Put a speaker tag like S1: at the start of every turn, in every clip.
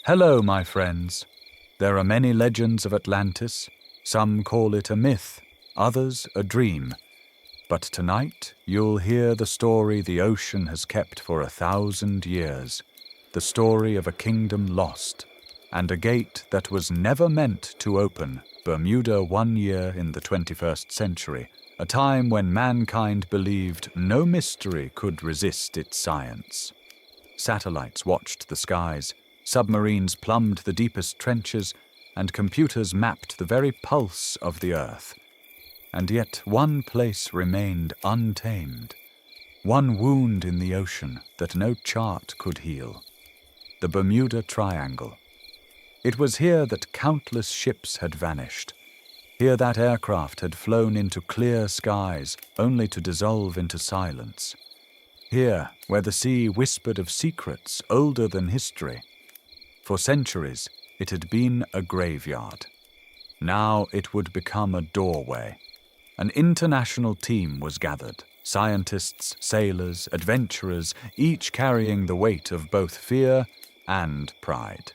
S1: Hello, my friends. There are many legends of Atlantis. Some call it a myth, others a dream. But tonight, you'll hear the story the ocean has kept for 1,000 years. The story of a kingdom lost, and a gate that was never meant to open, Bermuda 1 year in the 21st century, a time when mankind believed no mystery could resist its science. Satellites watched the skies, submarines plumbed the deepest trenches, and computers mapped the very pulse of the Earth. And yet one place remained untamed, one wound in the ocean that no chart could heal: the Bermuda Triangle. It was here that countless ships had vanished. Here that aircraft had flown into clear skies, only to dissolve into silence. Here, where the sea whispered of secrets older than history. For centuries, it had been a graveyard. Now it would become a doorway. An international team was gathered, scientists, sailors, adventurers, each carrying the weight of both fear and pride.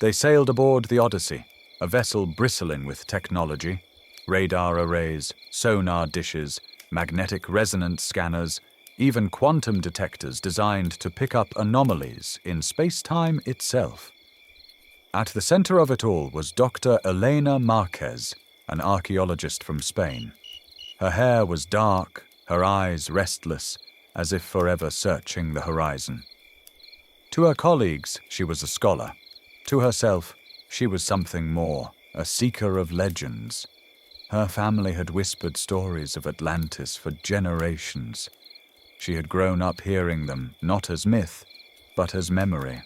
S1: They sailed aboard the Odyssey, a vessel bristling with technology: radar arrays, sonar dishes, magnetic resonance scanners, even quantum detectors designed to pick up anomalies in space-time itself. At the center of it all was Dr. Elena Marquez, an archaeologist from Spain. Her hair was dark, her eyes restless, as if forever searching the horizon. To her colleagues, she was a scholar. To herself, she was something more, a seeker of legends. Her family had whispered stories of Atlantis for generations. She had grown up hearing them, not as myth, but as memory.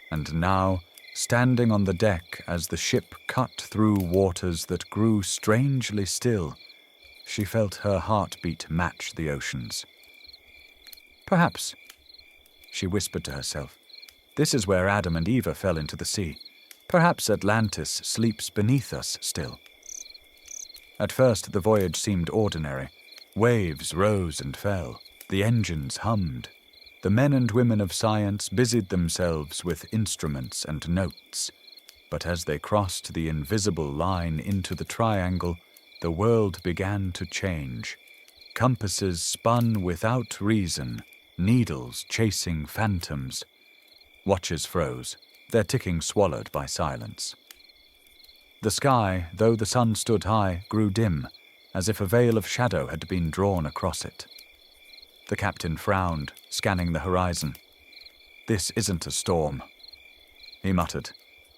S1: And now, standing on the deck as the ship cut through waters that grew strangely still, she felt her heartbeat match the ocean's. Perhaps, she whispered to herself, this is where Adam and Eve fell into the sea. Perhaps Atlantis sleeps beneath us still. At first the voyage seemed ordinary. Waves rose and fell. The engines hummed. The men and women of science busied themselves with instruments and notes. But as they crossed the invisible line into the triangle, the world began to change. Compasses spun without reason, needles chasing phantoms. Watches froze, their ticking swallowed by silence. The sky, though the sun stood high, grew dim, as if a veil of shadow had been drawn across it. The captain frowned, scanning the horizon. "This isn't a storm," he muttered.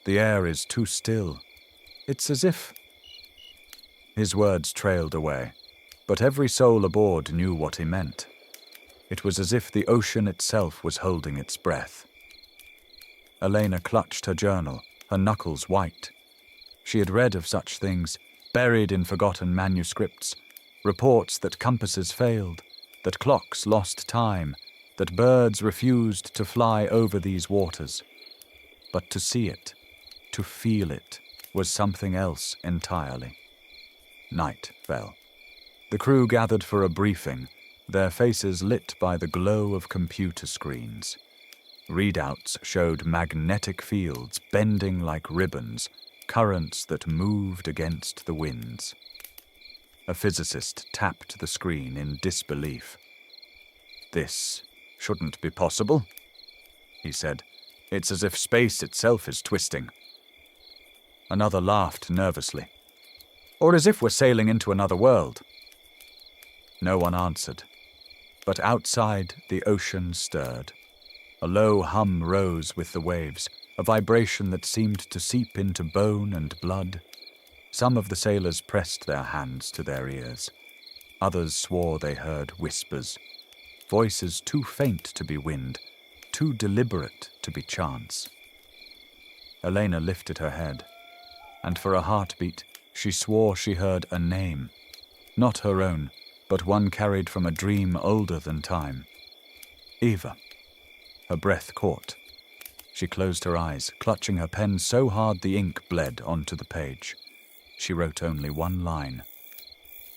S1: "The air is too still. It's as if—" His words trailed away, but every soul aboard knew what he meant. It was as if the ocean itself was holding its breath. Elena clutched her journal, her knuckles white. She had read of such things, buried in forgotten manuscripts, reports that compasses failed, that clocks lost time, that birds refused to fly over these waters. But to see it, to feel it, was something else entirely. Night fell. The crew gathered for a briefing, their faces lit by the glow of computer screens. Readouts showed magnetic fields bending like ribbons, currents that moved against the winds. A physicist tapped the screen in disbelief. "This shouldn't be possible," he said. "It's as if space itself is twisting." Another laughed nervously. "Or as if we're sailing into another world." No one answered, but outside the ocean stirred. A low hum rose with the waves, a vibration that seemed to seep into bone and blood. Some of the sailors pressed their hands to their ears. Others swore they heard whispers, voices too faint to be wind, too deliberate to be chance. Elena lifted her head, and for a heartbeat she swore she heard a name, not her own, but one carried from a dream older than time. Eva. Her breath caught. She closed her eyes, clutching her pen so hard the ink bled onto the page. She wrote only one line: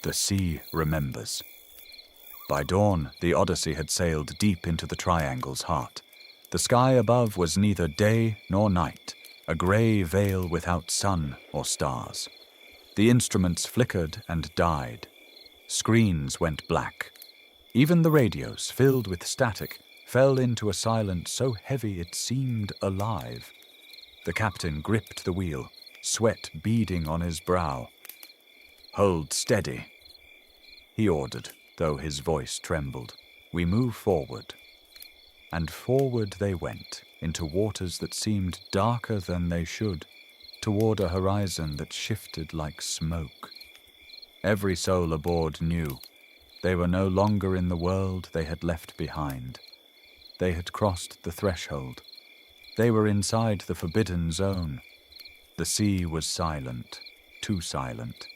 S1: "The sea remembers." By dawn, the Odyssey had sailed deep into the triangle's heart. The The sky above was neither day nor night, a grey veil without sun or stars. The instruments flickered and died. Screens went black. Even the radios, filled with static, fell into a silence so heavy it seemed alive. The captain gripped the wheel, sweat beading on his brow. "Hold steady," he ordered, though his voice trembled. "We move forward." And forward they went, into waters that seemed darker than they should, toward a horizon that shifted like smoke. Every soul aboard knew they were no longer in the world they had left behind. They had crossed the threshold. They were inside the forbidden zone. The sea was silent, too silent.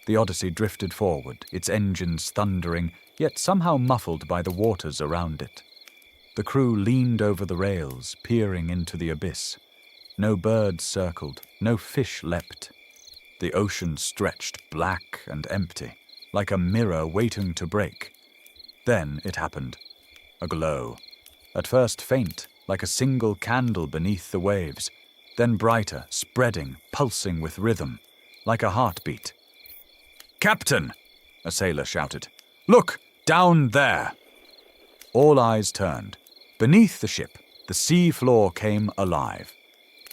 S1: The Odyssey drifted forward, its engines thundering, yet somehow muffled by the waters around it. The crew leaned over the rails, peering into the abyss. No birds circled, no fish leapt. The ocean stretched black and empty, like a mirror waiting to break. Then it happened. A glow. At first faint, like a single candle beneath the waves, then brighter, spreading, pulsing with rhythm, like a heartbeat. "Captain!" a sailor shouted. "Look, down there!" All eyes turned. Beneath the ship, the sea floor came alive.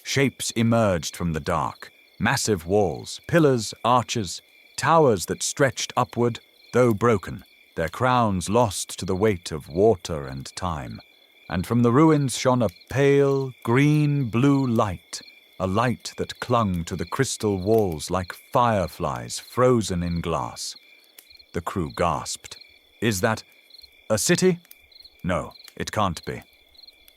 S1: Shapes emerged from the dark, massive walls, pillars, arches, towers that stretched upward, though broken, their crowns lost to the weight of water and time. And from the ruins shone a pale, green-blue light, a light that clung to the crystal walls like fireflies frozen in glass. The crew gasped. "Is that a city? No, it can't be."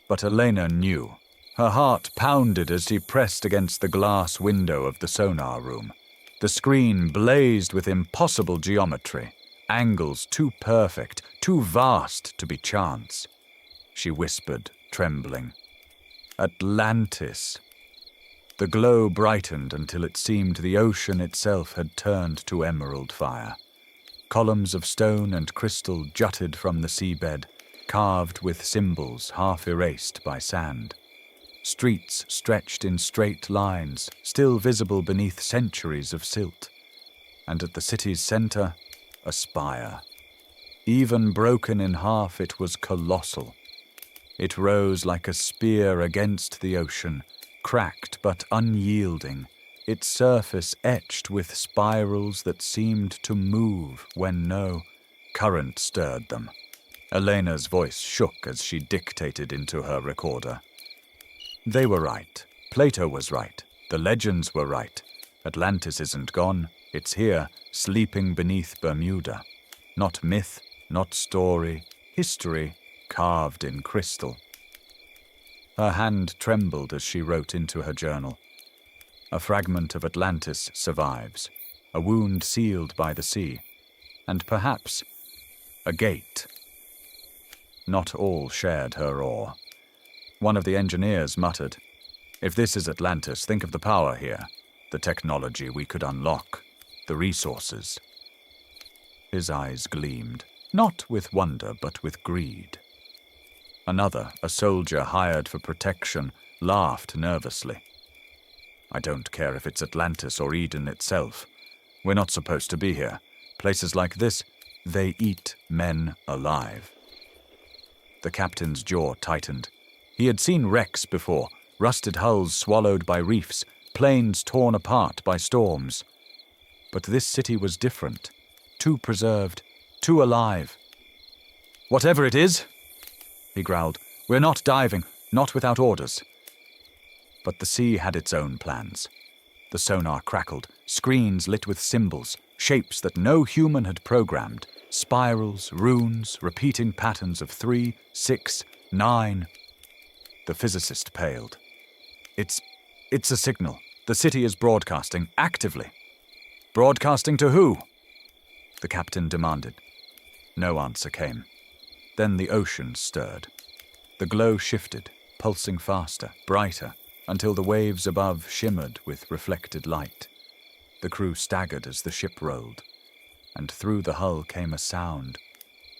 S1: But Elena knew. Her heart pounded as she pressed against the glass window of the sonar room. The screen blazed with impossible geometry, angles too perfect, too vast to be chance. She whispered, trembling. "Atlantis." The glow brightened until it seemed the ocean itself had turned to emerald fire. Columns of stone and crystal jutted from the seabed, carved with symbols half erased by sand. Streets stretched in straight lines, still visible beneath centuries of silt. And at the city's center, a spire. Even broken in half, it was colossal. It rose like a spear against the ocean, cracked but unyielding, its surface etched with spirals that seemed to move when no current stirred them. Elena's voice shook as she dictated into her recorder. They were right. Plato was right. The legends were right. Atlantis isn't gone. It's here, sleeping beneath Bermuda. Not myth, not story, history carved in crystal. Her hand trembled as she wrote into her journal. A fragment of Atlantis survives, a wound sealed by the sea, and perhaps a gate. Not all shared her awe. One of the engineers muttered, "If this is Atlantis, think of the power here, the technology we could unlock, the resources." His eyes gleamed, not with wonder but with greed. Another, a soldier hired for protection, laughed nervously. "I don't care if it's Atlantis or Eden itself. We're not supposed to be here. Places like this, they eat men alive." The captain's jaw tightened. He had seen wrecks before, rusted hulls swallowed by reefs, planes torn apart by storms. But this city was different, too preserved, too alive. "Whatever it is," he growled, "we're not diving, not without orders." But the sea had its own plans. The sonar crackled, screens lit with symbols, shapes that no human had programmed, spirals, runes, repeating patterns of 3, 6, 9. The physicist paled. It's a signal. The city is broadcasting, actively." "Broadcasting to who?" the captain demanded. No answer came. Then the ocean stirred. The glow shifted, pulsing faster, brighter, until the waves above shimmered with reflected light. The crew staggered as the ship rolled, and through the hull came a sound,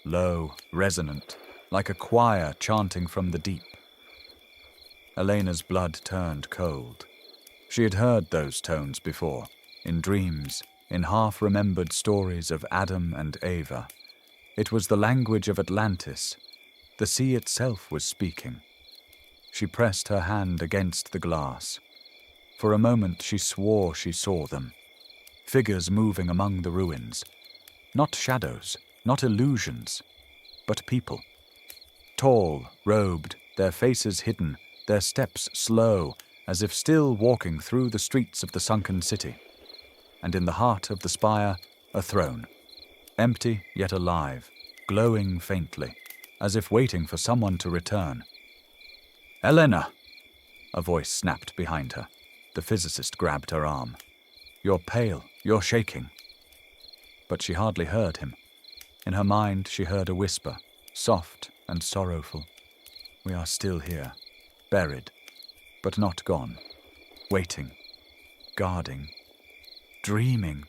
S1: low, resonant, like a choir chanting from the deep. Elena's blood turned cold. She had heard those tones before, in dreams, in half-remembered stories of Adam and Eva. It was the language of Atlantis. The sea itself was speaking. She pressed her hand against the glass. For a moment she swore she saw them. Figures moving among the ruins. Not shadows, not illusions, but people. Tall, robed, their faces hidden, their steps slow, as if still walking through the streets of the sunken city. And in the heart of the spire, a throne. Empty yet alive, glowing faintly, as if waiting for someone to return. "Elena!" A voice snapped behind her. The physicist grabbed her arm. "You're pale, you're shaking." But she hardly heard him. In her mind she heard a whisper, soft and sorrowful. "We are still here, buried, but not gone, waiting, guarding, dreaming."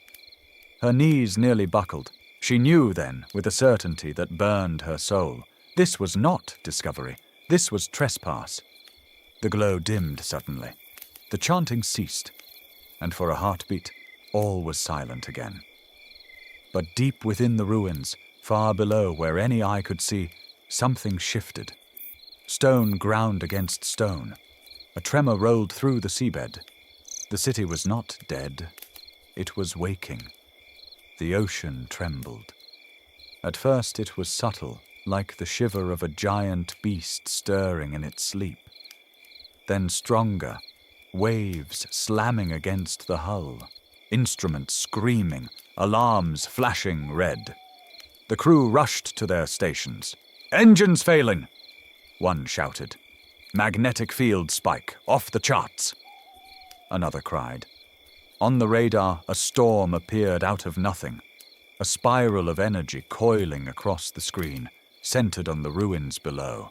S1: Her knees nearly buckled. She knew then, with a certainty that burned her soul, this was not discovery, this was trespass. The glow dimmed suddenly. The chanting ceased, and for a heartbeat, all was silent again. But deep within the ruins, far below where any eye could see, something shifted. Stone ground against stone. A tremor rolled through the seabed. The city was not dead. It was waking. The ocean trembled. At first it was subtle, like the shiver of a giant beast stirring in its sleep. Then stronger, waves slamming against the hull, instruments screaming, alarms flashing red. The crew rushed to their stations. "Engines failing!" one shouted. "Magnetic field spike, off the charts!" Another cried. On the radar, a storm appeared out of nothing, a spiral of energy coiling across the screen, centered on the ruins below.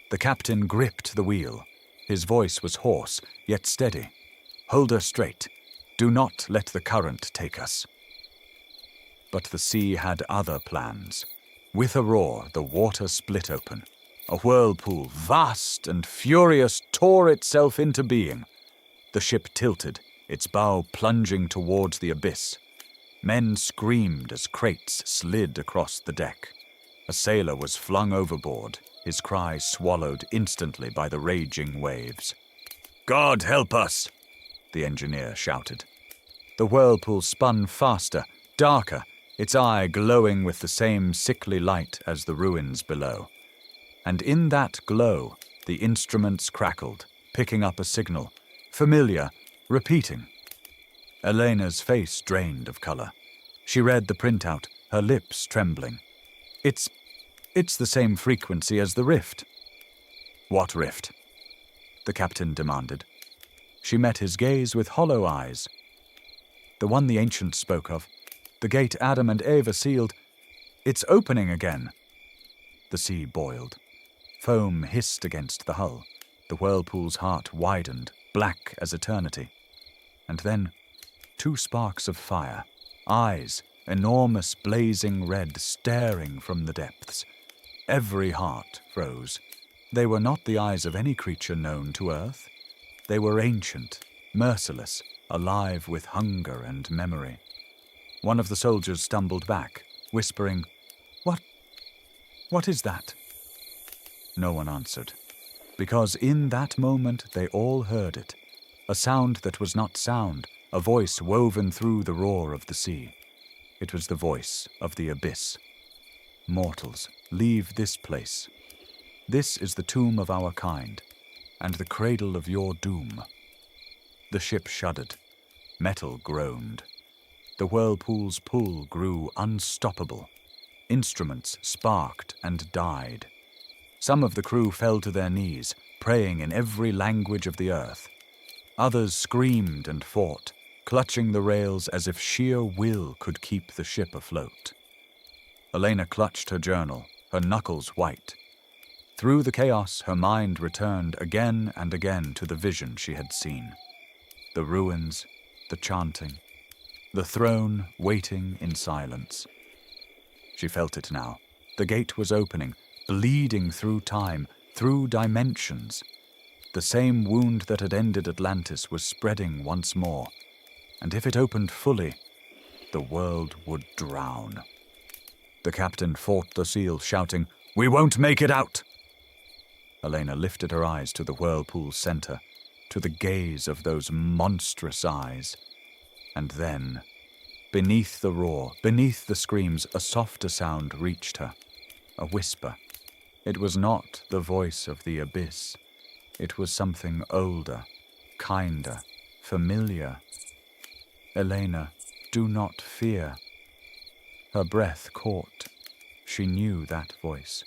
S1: The captain gripped the wheel. His voice was hoarse, yet steady. "Hold her straight. Do not let the current take us." But the sea had other plans. With a roar, the water split open. A whirlpool, vast and furious, tore itself into being. The ship tilted, its bow plunging towards the abyss. Men screamed as crates slid across the deck. A sailor was flung overboard, his cry swallowed instantly by the raging waves. "God help us!" the engineer shouted. The whirlpool spun faster, darker, its eye glowing with the same sickly light as the ruins below. And in that glow, the instruments crackled, picking up a signal, familiar, repeating. Elena's face drained of color. She read the printout, her lips trembling. It's the same frequency as the rift." "What rift?" the captain demanded. She met his gaze with hollow eyes. "The one the ancients spoke of. The gate Adam and Eva sealed. It's opening again." The sea boiled. Foam hissed against the hull. The whirlpool's heart widened, black as eternity. And then, two sparks of fire, eyes, enormous blazing red, staring from the depths. Every heart froze. They were not the eyes of any creature known to Earth. They were ancient, merciless, alive with hunger and memory. One of the soldiers stumbled back, whispering, What is that?" No one answered, because in that moment they all heard it, a sound that was not sound, a voice woven through the roar of the sea. It was the voice of the abyss. "Mortals, leave this place. This is the tomb of our kind, and the cradle of your doom." The ship shuddered. Metal groaned. The whirlpool's pull grew unstoppable. Instruments sparked and died. Some of the crew fell to their knees, praying in every language of the earth. Others screamed and fought, clutching the rails as if sheer will could keep the ship afloat. Elena clutched her journal, her knuckles white. Through the chaos, her mind returned again and again to the vision she had seen. The ruins, the chanting, the throne waiting in silence. She felt it now. The gate was opening, bleeding through time, through dimensions. The same wound that had ended Atlantis was spreading once more, and if it opened fully, the world would drown. The captain fought the seal, shouting, "We won't make it out!" Elena lifted her eyes to the whirlpool's center, to the gaze of those monstrous eyes. And then, beneath the roar, beneath the screams, a softer sound reached her, a whisper. It was not the voice of the abyss. It was something older, kinder, familiar. "Elena, do not fear." Her breath caught. She knew that voice.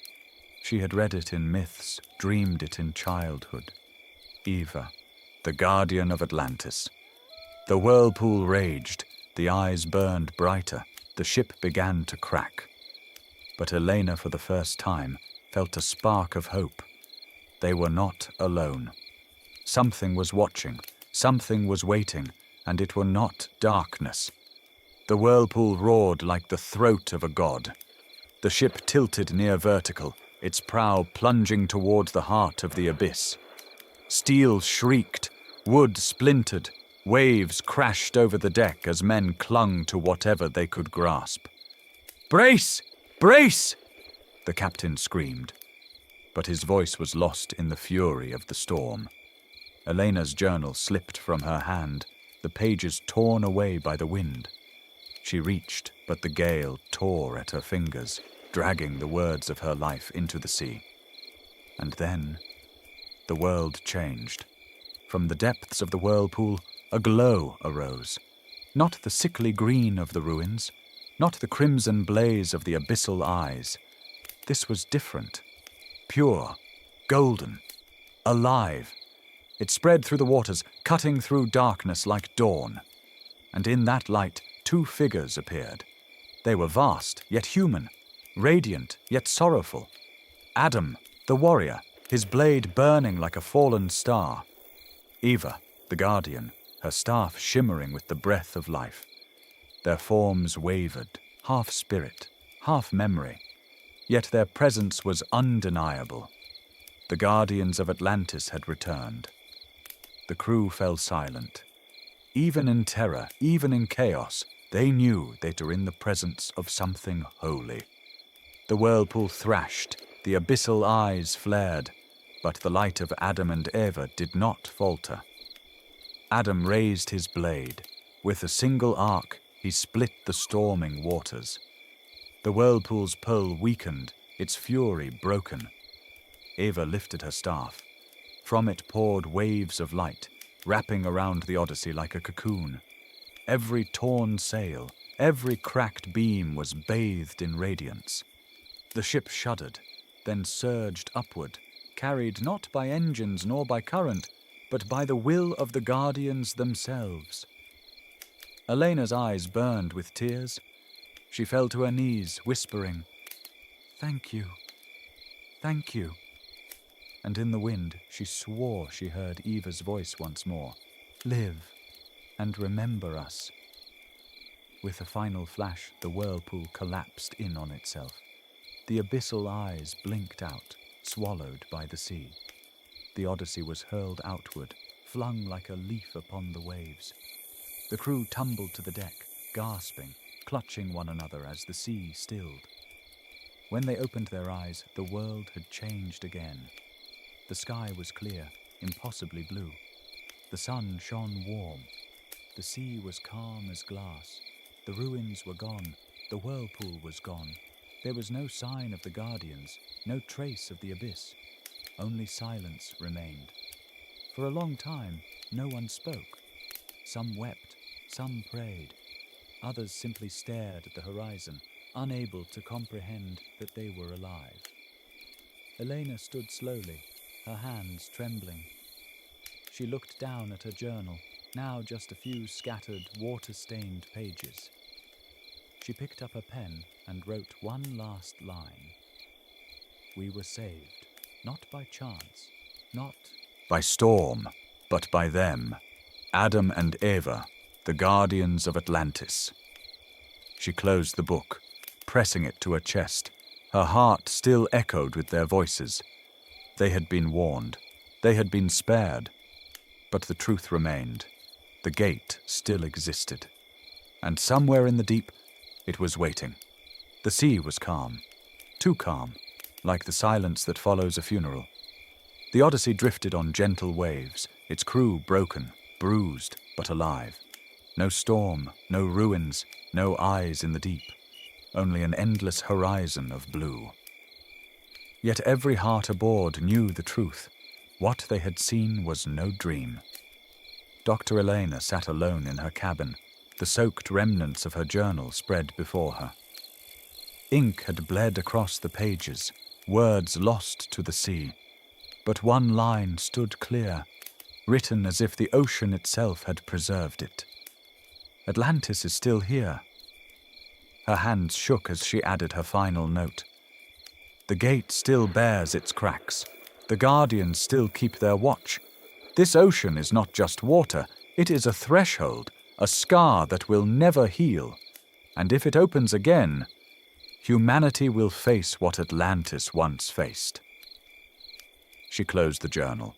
S1: She had read it in myths, dreamed it in childhood. Eva, the guardian of Atlantis. The whirlpool raged, the eyes burned brighter, the ship began to crack. But Elena, for the first time, felt a spark of hope. They were not alone. Something was watching, something was waiting, and it were not darkness. The whirlpool roared like the throat of a god. The ship tilted near vertical, its prow plunging toward the heart of the abyss. Steel shrieked, wood splintered, waves crashed over the deck as men clung to whatever they could grasp. "Brace! Brace!" the captain screamed. But his voice was lost in the fury of the storm. Elena's journal slipped from her hand, the pages torn away by the wind. She reached, but the gale tore at her fingers, dragging the words of her life into the sea. And then, the world changed. From the depths of the whirlpool, a glow arose. Not the sickly green of the ruins, not the crimson blaze of the abyssal eyes. This was different. Pure, golden, alive. It spread through the waters, cutting through darkness like dawn. And in that light, two figures appeared. They were vast, yet human, radiant, yet sorrowful. Adam, the warrior, his blade burning like a fallen star. Eva, the guardian, her staff shimmering with the breath of life. Their forms wavered, half spirit, half memory. Yet their presence was undeniable. The guardians of Atlantis had returned. The crew fell silent. Even in terror, even in chaos, they knew they were in the presence of something holy. The whirlpool thrashed, the abyssal eyes flared, but the light of Adam and Eva did not falter. Adam raised his blade. With a single arc, he split the storming waters. The whirlpool's pearl weakened, its fury broken. Eva lifted her staff. From it poured waves of light, wrapping around the Odyssey like a cocoon. Every torn sail, every cracked beam was bathed in radiance. The ship shuddered, then surged upward, carried not by engines nor by current, but by the will of the guardians themselves. Elena's eyes burned with tears. She fell to her knees, whispering, "Thank you, thank you." And in the wind, she swore she heard Eva's voice once more. "Live, and remember us." With a final flash, the whirlpool collapsed in on itself. The abyssal eyes blinked out, swallowed by the sea. The Odyssey was hurled outward, flung like a leaf upon the waves. The crew tumbled to the deck, gasping, clutching one another as the sea stilled. When they opened their eyes, the world had changed again. The sky was clear, impossibly blue. The sun shone warm. The sea was calm as glass. The ruins were gone. The whirlpool was gone. There was no sign of the guardians, no trace of the abyss. Only silence remained. For a long time, no one spoke. Some wept, some prayed. Others simply stared at the horizon, unable to comprehend that they were alive. Elena stood slowly, her hands trembling. She looked down at her journal, now just a few scattered, water-stained pages. She picked up a pen and wrote one last line. We were saved, not by chance, not by storm, but by them, Adam and Eva, the guardians of Atlantis. She closed the book, pressing it to her chest. Her heart still echoed with their voices. They had been warned. They had been spared, but the truth remained. The gate still existed, and somewhere in the deep, it was waiting. The sea was calm, too calm, like the silence that follows a funeral. The Odyssey drifted on gentle waves, its crew broken, bruised, but alive. No storm, no ruins, no eyes in the deep, only an endless horizon of blue. Yet every heart aboard knew the truth. What they had seen was no dream. Dr. Elena sat alone in her cabin, the soaked remnants of her journal spread before her. Ink had bled across the pages, words lost to the sea, but one line stood clear, written as if the ocean itself had preserved it. Atlantis is still here. Her hands shook as she added her final note. The gate still bears its cracks. The guardians still keep their watch. This ocean is not just water, it is a threshold, a scar that will never heal. And if it opens again, humanity will face what Atlantis once faced. She closed the journal,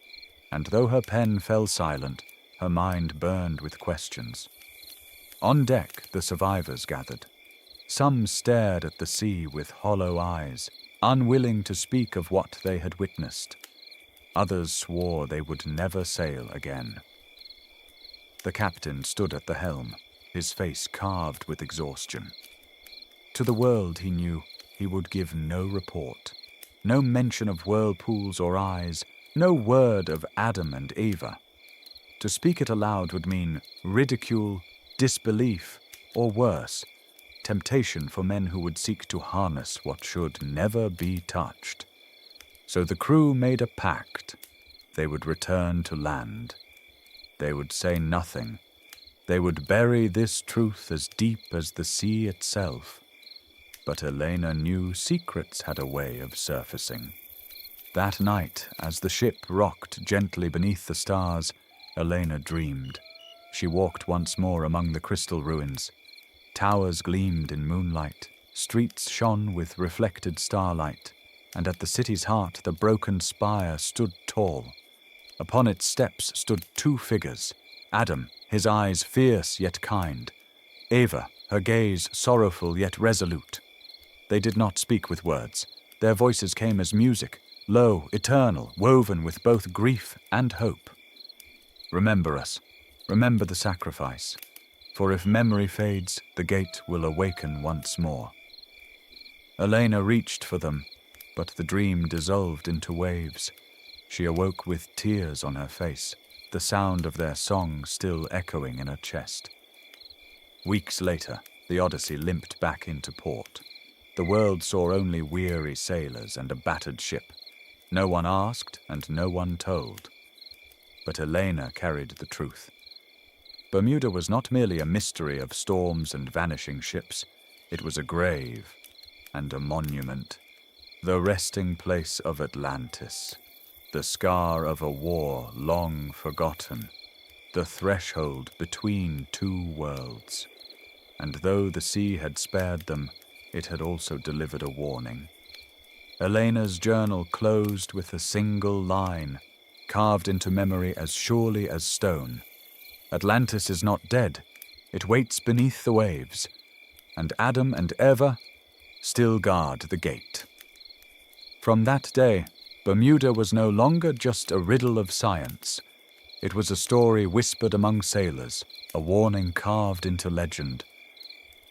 S1: and though her pen fell silent, her mind burned with questions. On deck, the survivors gathered. Some stared at the sea with hollow eyes, unwilling to speak of what they had witnessed. Others swore they would never sail again. The captain stood at the helm, his face carved with exhaustion. To the world, he knew, he would give no report, no mention of whirlpools or eyes, no word of Adam and Eva. To speak it aloud would mean ridicule, disbelief, or worse, temptation for men who would seek to harness what should never be touched. So the crew made a pact. They would return to land. They would say nothing. They would bury this truth as deep as the sea itself. But Elena knew secrets had a way of surfacing. That night, as the ship rocked gently beneath the stars, Elena dreamed. She walked once more among the crystal ruins. Towers gleamed in moonlight, streets shone with reflected starlight, and at the city's heart the broken spire stood tall. Upon its steps stood two figures, Adam, his eyes fierce yet kind, Eva, her gaze sorrowful yet resolute. They did not speak with words. Their voices came as music, low, eternal, woven with both grief and hope. Remember us. Remember the sacrifice. For if memory fades, the gate will awaken once more. Elena reached for them, but the dream dissolved into waves. She awoke with tears on her face, the sound of their song still echoing in her chest. Weeks later, the Odyssey limped back into port. The world saw only weary sailors and a battered ship. No one asked and no one told. But Elena carried the truth. Bermuda was not merely a mystery of storms and vanishing ships. It was a grave and a monument, the resting place of Atlantis, the scar of a war long forgotten, the threshold between two worlds. And though the sea had spared them, it had also delivered a warning. Elena's journal closed with a single line, carved into memory as surely as stone. Atlantis is not dead. It waits beneath the waves, and Adam and Eva still guard the gate. From that day, Bermuda was no longer just a riddle of science. It was a story whispered among sailors, a warning carved into legend,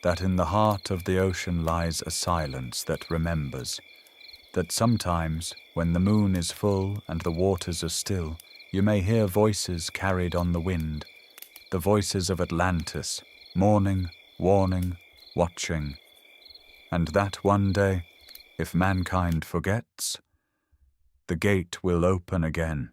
S1: that in the heart of the ocean lies a silence that remembers, that sometimes, when the moon is full and the waters are still, you may hear voices carried on the wind, the voices of Atlantis, mourning, warning, watching, and that one day, if mankind forgets, the gate will open again.